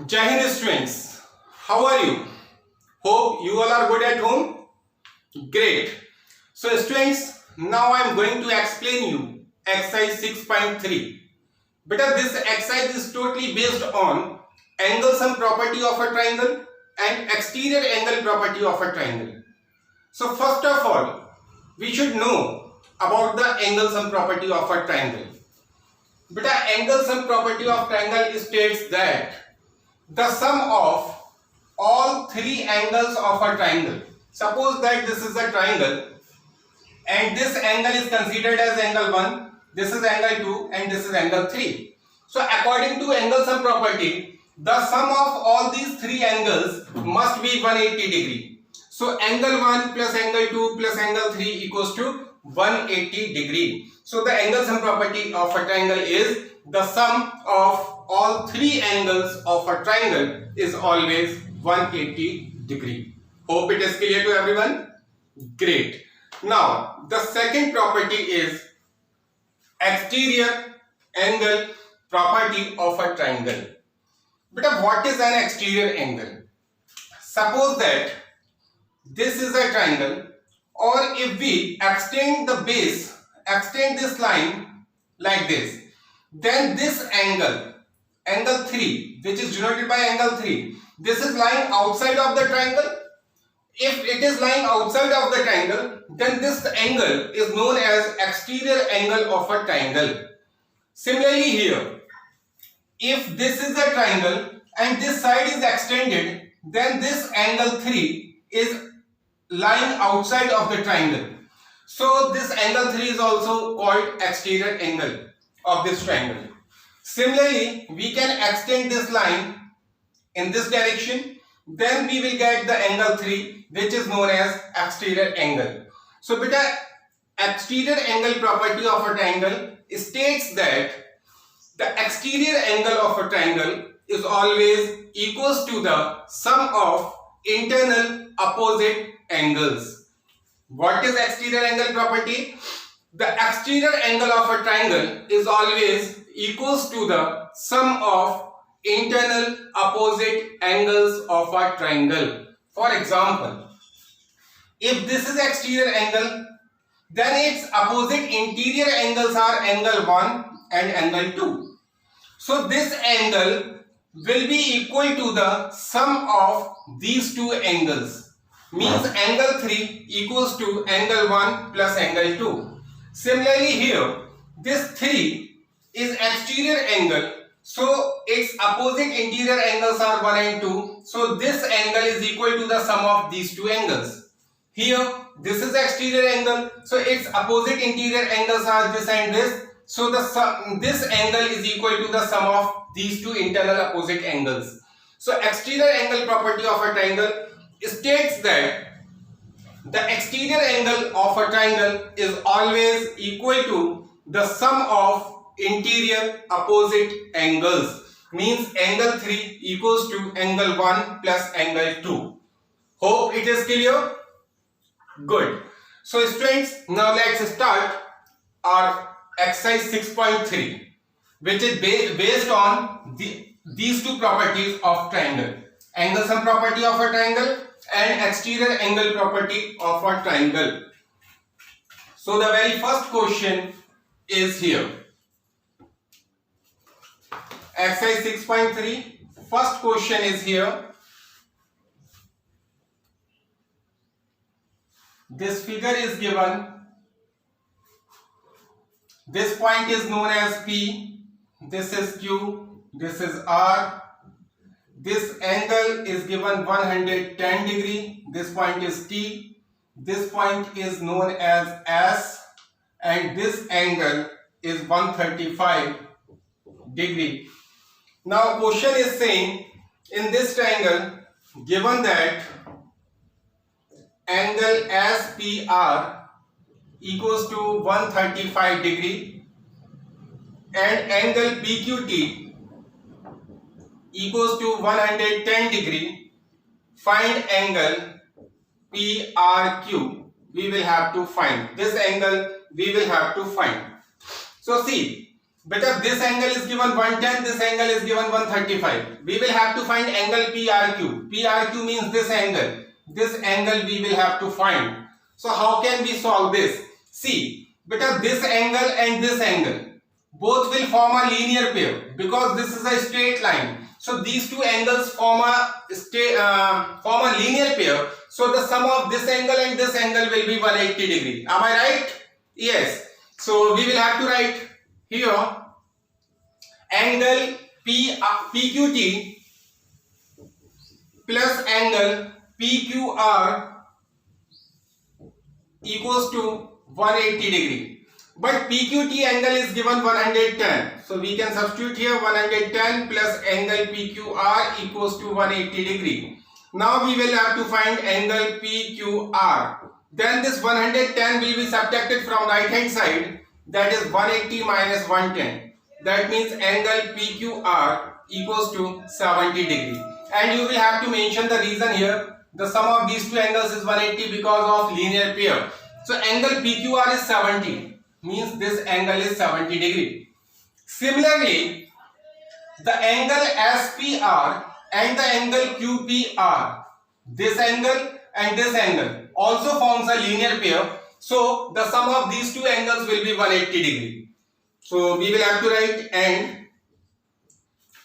Jai Hind students, how are you? Hope you all are good at home. Great. So students, now I am going to explain you exercise 6.3. Beta, this exercise is totally based on angle sum property of a triangle and exterior angle property of a triangle. So first of all, we should know about the angle sum property of a triangle. Beta, angle sum property of triangle states that the sum of all three angles of a triangle. Suppose that this is a triangle and this angle is considered as angle 1, this is angle 2 and this is angle 3. So according to angle sum property, the sum of all these three angles must be 180 degree. So angle 1 plus angle 2 plus angle 3 equals to 180 degree. So the angle sum property of a triangle is the sum of all three angles of a triangle is always 180 degree. Hope it is clear to everyone. Great. Now the second property is exterior angle property of a triangle. But what is an exterior angle? Suppose that this is a triangle, or if we extend the base, extend this line like this, then this angle, angle 3, which is denoted by angle 3, this is lying outside of the triangle. If it is lying outside of the triangle, then this angle is known as exterior angle of a triangle. Similarly here, if this is a triangle and this side is extended, then this angle 3 is lying outside of the triangle. So this angle 3 is also called exterior angle of this triangle. Similarly, we can extend this line in this direction, then we will get the angle 3, which is known as exterior angle. So beta, exterior angle property of a triangle states that the exterior angle of a triangle is always equals to the sum of internal opposite angles. What is exterior angle property? The exterior angle of a triangle is always equals to the sum of internal opposite angles of a triangle. For example, if this is exterior angle, then its opposite interior angles are angle 1 and angle 2. So this angle will be equal to the sum of these two angles. Means angle 3 equals to angle 1 plus angle 2. Similarly here, this 3 is exterior angle. So its opposite interior angles are 1 and 2. So this angle is equal to the sum of these two angles. Here, this is exterior angle. So its opposite interior angles are this and this. So this angle is equal to the sum of these two internal opposite angles. So exterior angle property of a triangle states that the exterior angle of a triangle is always equal to the sum of interior opposite angles. Means angle 3 equals to angle 1 plus angle 2. Hope it is clear? Good. So students, now let's start our exercise 6.3, which is based on these two properties of triangle. Angle sum property of a triangle and exterior angle property of a triangle. So the very first question is here. Exercise 6.3, first question is here. This figure is given. This point is known as P, this is Q, this is R. This angle is given 110 degree, this point is T, this point is known as S, and this angle is 135 degree. Now question is saying, in this triangle, given that angle SPR equals to 135 degree and angle PQT equals to 110 degree, find angle PRQ. We will have to find this angle, we will have to find. So see, Beta, this angle is given 110, this angle is given 135. We will have to find angle PRQ. PRQ means this angle. This angle we will have to find. So how can we solve this? See, beta, this angle and this angle both will form a linear pair because this is a straight line. So these two angles form a linear pair. So the sum of this angle and this angle will be 180 degree. Am I right? Yes. So we will have to write here angle PQT plus angle PQR equals to 180 degree. But PQT angle is given 110. So we can substitute here 110 plus angle PQR equals to 180 degree. Now we will have to find angle PQR. Then this 110 will be subtracted from right hand side. That is 180 minus 110. That means angle PQR equals to 70 degree. And you will have to mention the reason here. The sum of these two angles is 180 because of linear pair. So angle PQR is 70. Means this angle is 70 degree. Similarly, the angle SPR and the angle QPR, this angle and this angle also forms a linear pair. So the sum of these two angles will be 180 degree. So we will have to write and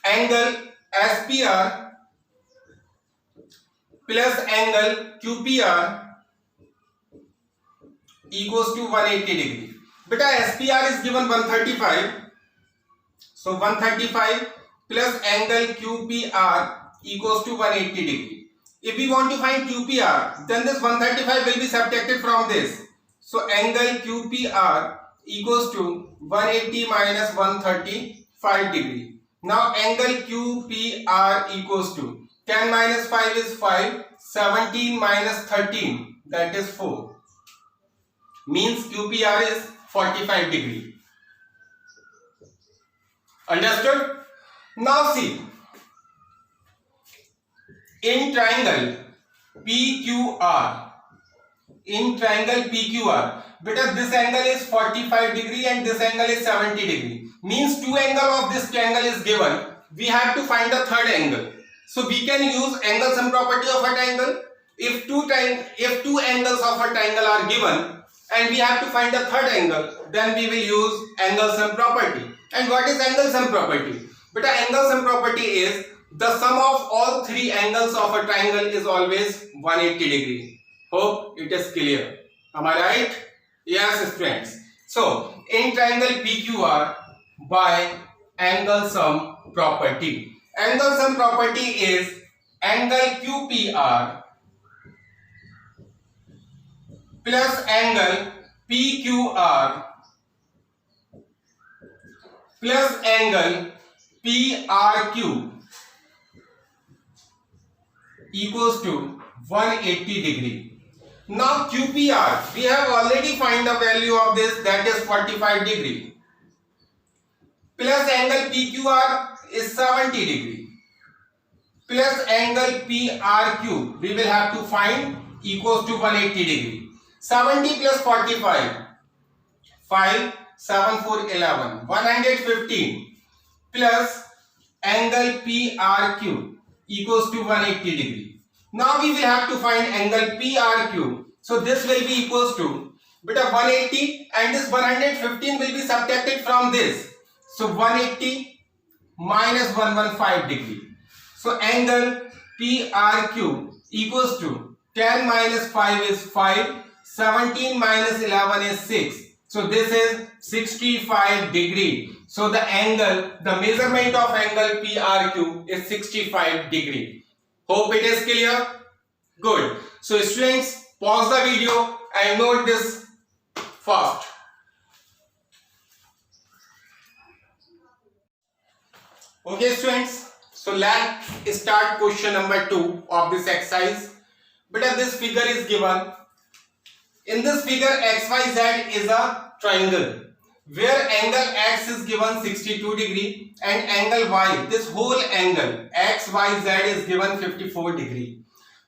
angle SPR plus angle QPR equals to 180 degree. Beta, SPR is given 135. So 135 plus angle QPR equals to 180 degree. If we want to find QPR, then this 135 will be subtracted from this. So angle QPR equals to 180 minus 135 degree. Now angle QPR equals to 10 minus 5 is 5, 17 minus 13, that is 4. Means QPR is 45 degree. Understood? Now see, in triangle PQR, beta, this angle is 45 degree and this angle is 70 degree. Means two angle of this triangle is given. We have to find the third angle. So we can use angle sum property of a triangle. If two angles of a triangle are given and we have to find the third angle, then we will use angle sum property. And what is angle sum property? But angle sum property is the sum of all three angles of a triangle is always 180 degree. Hope it is clear. Am I right? Yes, friends. So in triangle PQR, by angle sum property. Angle sum property is angle QPR plus angle PQR plus angle PRQ equals to 180 degree. Now QPR, we have already find the value of this, that is 45 degree, plus angle PQR is 70 degree, plus angle PRQ we will have to find equals to 180 degree. 70 plus 45, 5, 7, 4, 11, 115 plus angle PRQ equals to 180 degree. Now we will have to find angle PRQ. So this will be equals to beta 180 and this 115 will be subtracted from this. So 180 minus 115 degree. So angle PRQ equals to 10 minus 5 is 5, 17 minus 11 is 6. So this is 65 degree. So the measurement of angle PRQ is 65 degree. Hope it is clear. Good. So students, pause the video and note this fast. Okay students, so let's start question number 2 of this exercise. But this figure is given. In this figure, XYZ is a triangle where angle X is given 62 degree and angle Y, this whole angle XYZ is given 54 degree.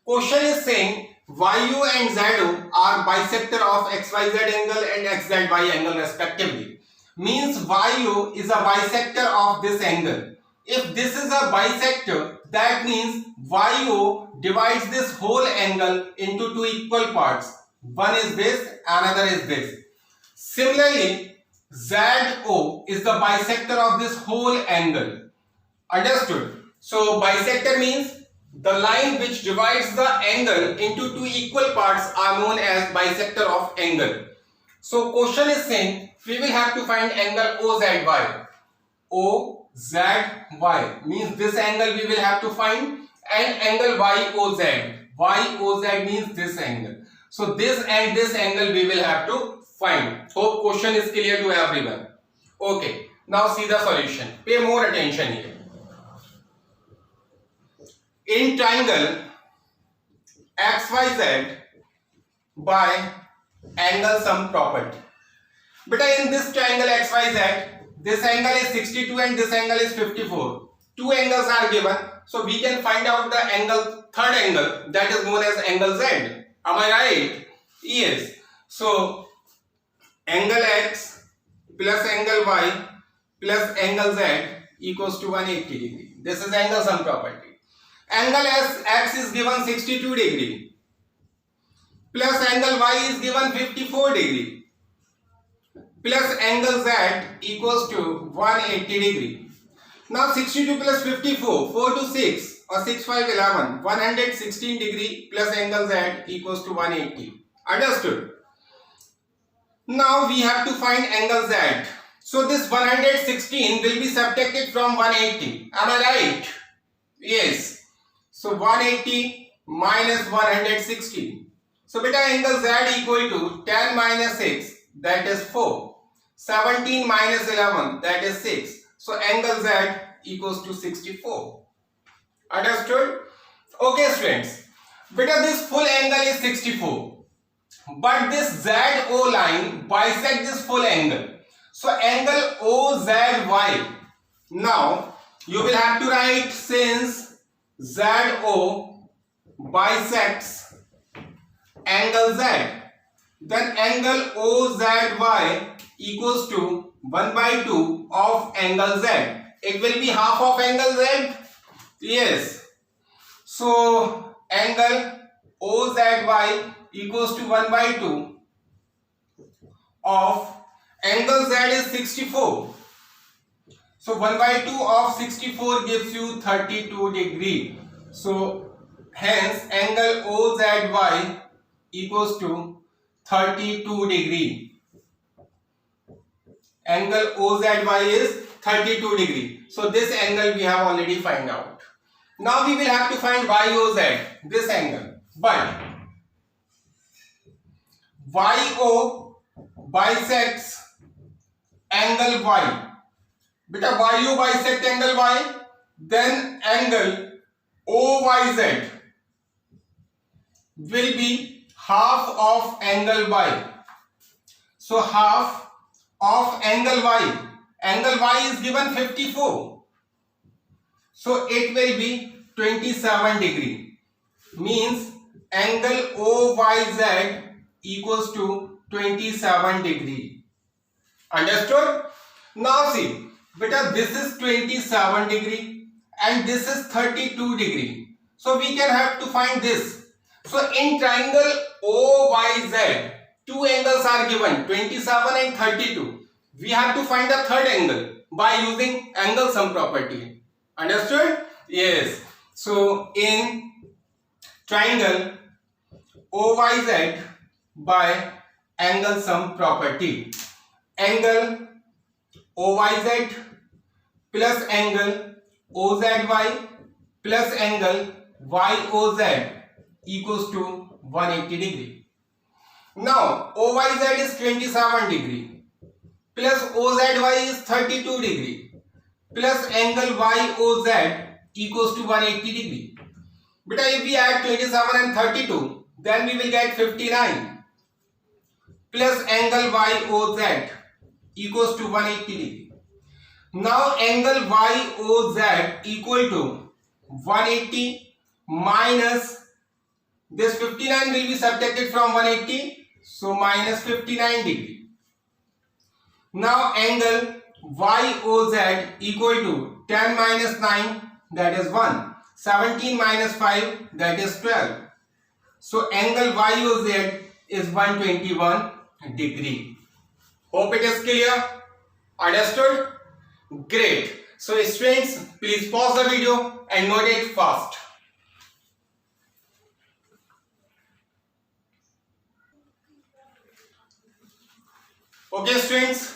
Question is saying YO and ZO are bisector of XYZ angle and XZY angle respectively. means YO is a bisector of this angle. If this is a bisector, that means YO divides this whole angle into two equal parts. One is this, another is this. Similarly, ZO is the bisector of this whole angle. Understood? So bisector means the line which divides the angle into two equal parts are known as bisector of angle. So question is saying we will have to find angle OZY. OZY means this angle we will have to find, and angle YOZ. YOZ means this angle. So this and this angle we will have to find. Hope question is clear to everyone. Okay, now see the solution. Pay more attention here. In triangle XYZ by angle sum property. But in this triangle XYZ, this angle is 62 and this angle is 54. Two angles are given, so we can find out the angle, third angle, that is known as angle Z. Am I right? Yes. So angle X plus angle Y plus angle Z equals to 180 degree. This is angle sum property. Angle X is given 62 degree plus angle Y is given 54 degree plus angle Z equals to 180 degree. Now 62 plus 54, 4 to 6 or 6, 5, 11, 116 degree plus angle Z equals to 180. Understood? Now we have to find angle Z. So this 116 will be subtracted from 180. Am I right? Yes. So 180 minus 116. So beta angle Z equal to 10 minus 6, that is 4. 17 minus 11, that is 6. So angle Z equals to 64. Understood? Okay students, beta this full angle is 64. But this ZO line bisects this full angle. So angle OZY. Now you will have to write, since ZO bisects angle Z, then angle OZY equals to 1 by 2 of angle Z. It will be half of angle Z. Yes. So angle OZY equals to 1 by 2 of angle Z is 64. So 1 by 2 of 64 gives you 32 degree. So hence angle OZY equals to 32 degree. Angle OZY is 32 degree. So this angle we have already find out. Now we will have to find YOZ, this angle. But YO bisects angle Y. Beta YO bisect angle Y, then angle OYZ will be half of angle Y. So half of angle Y. Angle Y is given 54. So it will be 27 degree. Means angle OYZ equals to 27 degree. Understood? Now see. Beta this is 27 degree and this is 32 degree. So we can have to find this. So in triangle OYZ, two angles are given, 27 and 32. We have to find the third angle by using angle sum property. Understood? Yes. So in triangle OYZ by angle sum property, angle OYZ plus angle OZY plus angle YOZ equals to 180 degree. Now OYZ is 27 degree plus OZY is 32 degree plus angle YOZ equals to 180 degree. But if we add 27 and 32, then we will get 59 plus angle YOZ equals to 180 degree. Now angle YOZ equal to 180 minus this 59 will be subtracted from 180, so minus 59 degree. Now angle YOZ equal to 10 minus 9, that is 1. 17 minus 5, that is 12. So angle YOZ is 121 degree. Hope it is clear. Understood? Great. So students, please pause the video and note it fast. Okay students,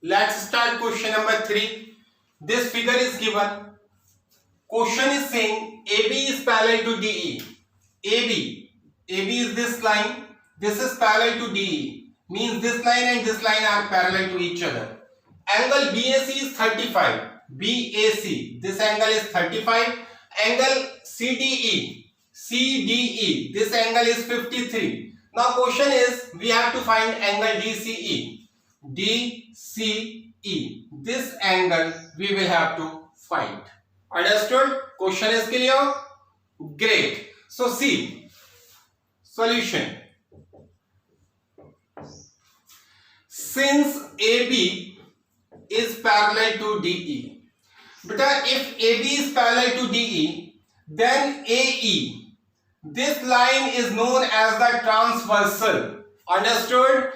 let's start question number 3. This figure is given. Question is saying AB is parallel to DE. AB is this line. This is parallel to DE. Means this line and this line are parallel to each other. Angle BAC is 35. BAC, this angle is 35. Angle CDE, this angle is 53. Now question is, we have to find angle DCE. This angle we will have to find. Understood? Question is clear? Great. So see, solution. Since AB is parallel to DE, but if AB is parallel to DE, then AE, this line is known as the transversal. Understood?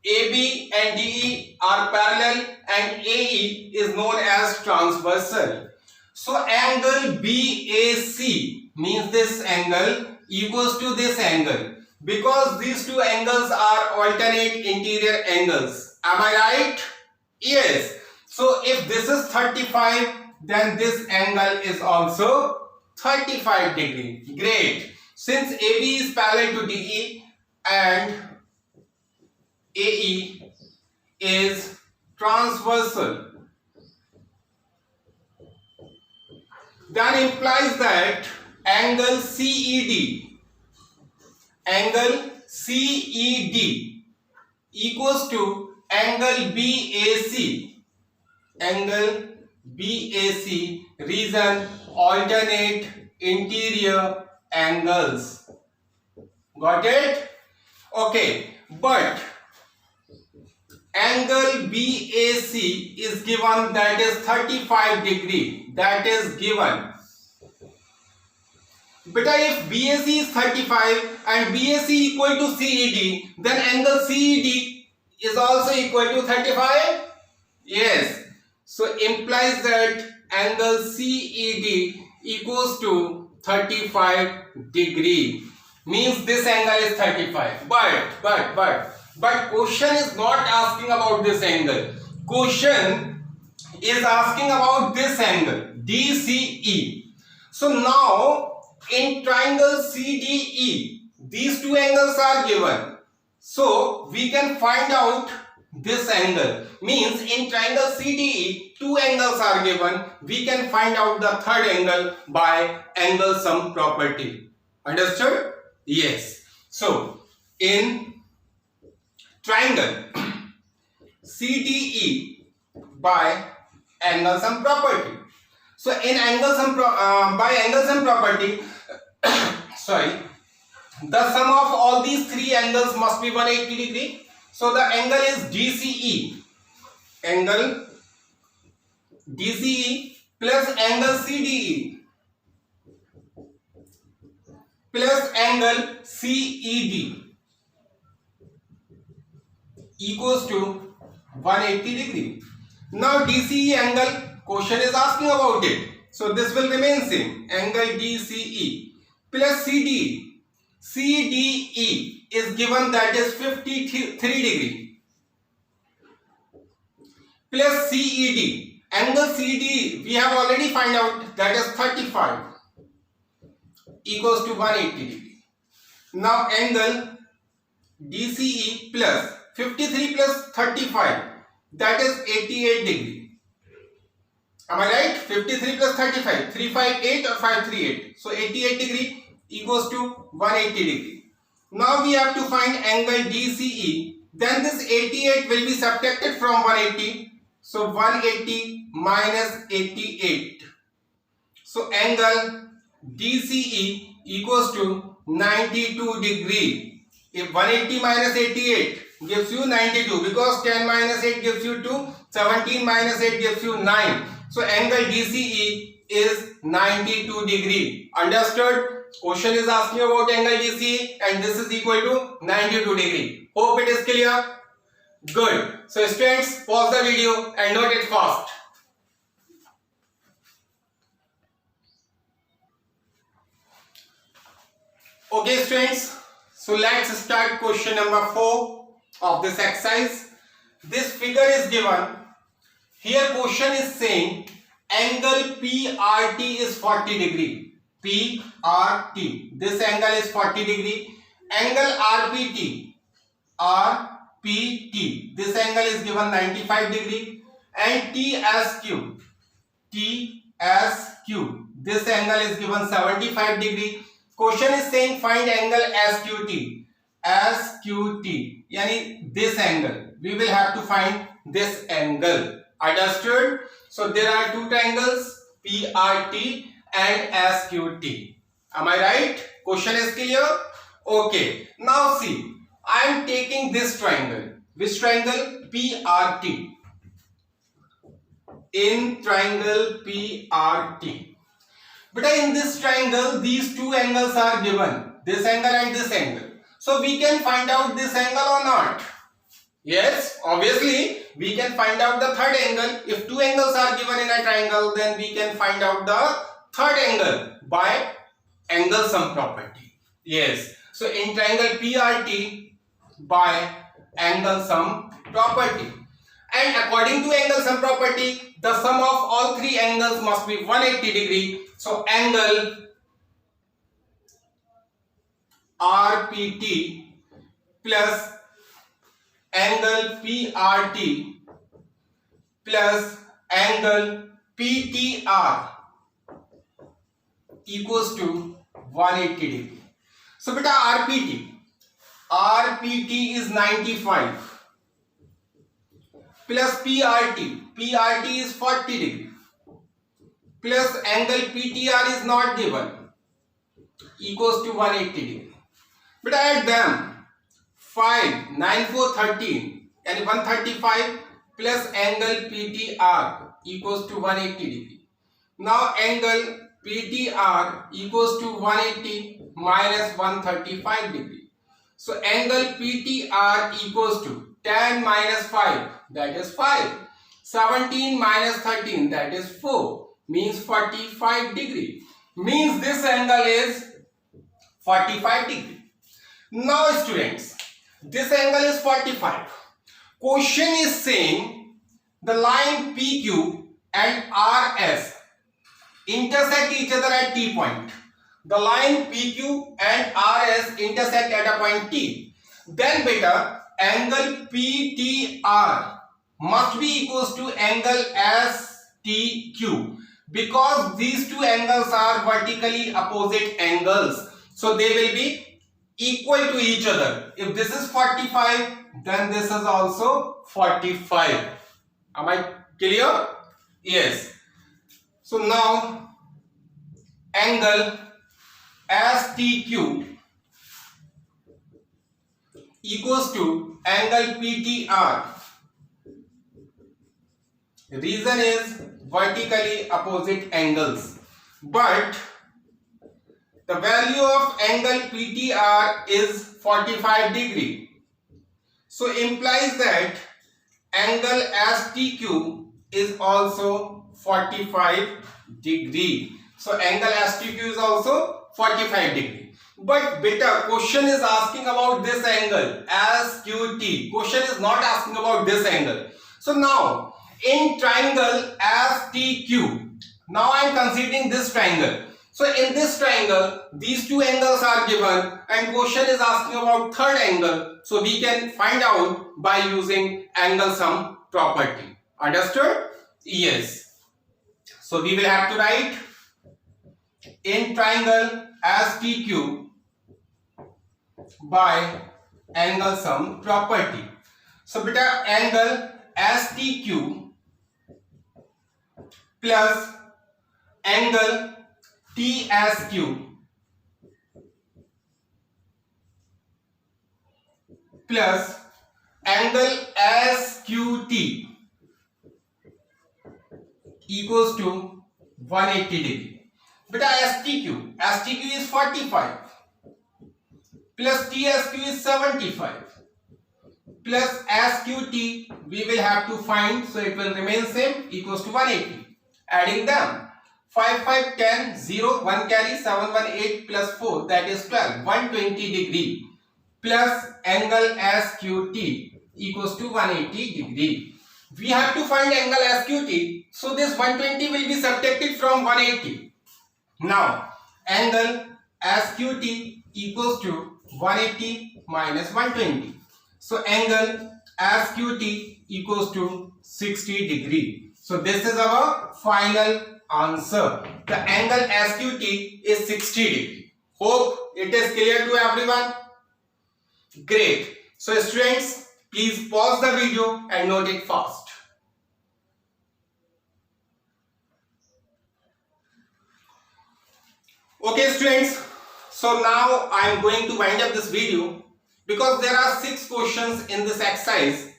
AB and DE are parallel and AE is known as transversal. So angle BAC means this angle equals to this angle, because these two angles are alternate interior angles. Am I right? Yes. So if this is 35, then this angle is also 35 degree. Great. Since AB is parallel to DE and AE is transversal, then implies that angle CED equals to angle BAC, reason alternate interior angles. Got it? Okay, but angle BAC is given, that is 35 degree, that is given. But if BAC is 35 and BAC equal to CED, then angle CED is also equal to 35? Yes. So implies that angle CED equals to 35 degree. Means this angle is 35. But question is not asking about this angle. Question is asking about this angle, DCE. So now in triangle CDE, these two angles are given. So we can find out this angle. Means in triangle CDE, two angles are given. We can find out the third angle by angle sum property. Understood? Yes. So in triangle CDE by angle sum property. So in angle sum by angle sum property, sorry, the sum of all these three angles must be 180 degree. So the angle is DCE. Angle DCE plus angle CDE plus angle CED equals to 180 degree. Now DCE angle, question is asking about it. So this will remain same. Angle DCE plus CDE. CDE is given, that is 53 degree. Plus CED. Angle CED we have already find out, that is 35 equals to 180 degree. Now angle DCE plus 53 plus 35, that is 88 degree. Am I right? 53 plus 35, 358 or 538. So 88 degree equals to 180 degree. Now we have to find angle DCE. Then this 88 will be subtracted from 180. So 180 minus 88. So angle DCE equals to 92 degree. If 180 minus 88, gives you 92 because 10 minus 8 gives you 2, 17 minus 8 gives you 9. So angle DCE is 92 degree. Understood? Question is asking about angle DCE and this is equal to 92 degree. Hope it is clear. Good. So students, pause the video and note it fast. Okay students, so let's start question number 4 of this exercise. This figure is given. Here question is saying angle PRT is 40 degree. PRT. This angle is 40 degree. Angle RPT. This angle is given 95 degree. And TSQ. This angle is given 75 degree. Question is saying find angle SQT. Yani this angle. We will have to find this angle. Understood? So there are two triangles, PRT and SQT. Am I right? Question is clear? Okay. Now see, I am taking this triangle. Which triangle? PRT. In triangle PRT. But in this triangle, these two angles are given. This angle and this angle. So we can find out this angle or not? Yes, obviously we can find out the third angle. If two angles are given in a triangle, then we can find out the third angle by angle sum property. Yes, so in triangle PRT by angle sum property. And according to angle sum property, the sum of all three angles must be 180 degree. So angle RPT plus angle PRT plus angle PTR equals to 180 degree. So beta RPT is 95 plus PRT is 40 degree plus angle PTR is not given equals to 180 degree. But add them 5, 9, 4, 13 and 135 plus angle PTR equals to 180 degree. Now angle PTR equals to 180 minus 135 degree. So angle PTR equals to 10 minus 5, that is 5. 17 minus 13, that is 4, means 45 degree. Means this angle is 45 degree. Now students, this angle is 45. Question is saying the line PQ and RS intersect each other at T point. The line PQ and RS intersect at a point T. Then beta angle PTR must be equals to angle STQ because these two angles are vertically opposite angles. So they will be equal to each other. If this is 45, then this is also 45. Am I clear? Yes. So now angle STQ equals to angle PTR. Reason is vertically opposite angles. But the value of angle PTR is 45 degree. So implies that angle STQ is also 45 degree. So angle STQ is also 45 degree. But beta question is asking about this angle SQT. Question is not asking about this angle. So now in triangle STQ, now I am considering this triangle. So in this triangle, these two angles are given and question is asking about third angle. So we can find out by using angle sum property. Understood? Yes. So we will have to write in triangle STQ by angle sum property. So beta angle STQ plus angle TSQ plus angle SQT equals to 180 degree. Beta STQ is 45 plus TSQ is 75 plus SQT we will have to find, so it will remain same, equals to 180. Adding them, 5, 5, 10, 0, 1 carry, 7, 1, 8 plus 4, that is 12, 120 degree plus angle SQT equals to 180 degree. We have to find angle SQT, so this 120 will be subtracted from 180. Now, angle SQT equals to 180 minus 120. So, angle SQT equals to 60 degree. So, this is our final answer. The angle SQT is 60 degree. Hope it is clear to everyone. Great. So, students, please pause the video and note it fast. Okay, students. So, now I am going to wind up this video because there are 6 questions in this exercise.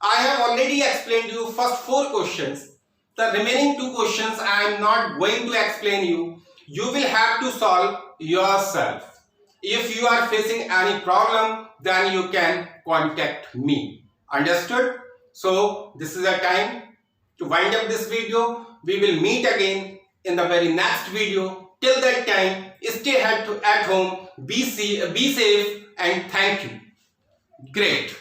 I have already explained you first 4 questions. The remaining 2 questions I am not going to explain you. You will have to solve yourself. If you are facing any problem, then you can contact me. Understood? So, this is the time to wind up this video. We will meet again in the very next video. Till that time, stay at home, be safe, and thank you. Great.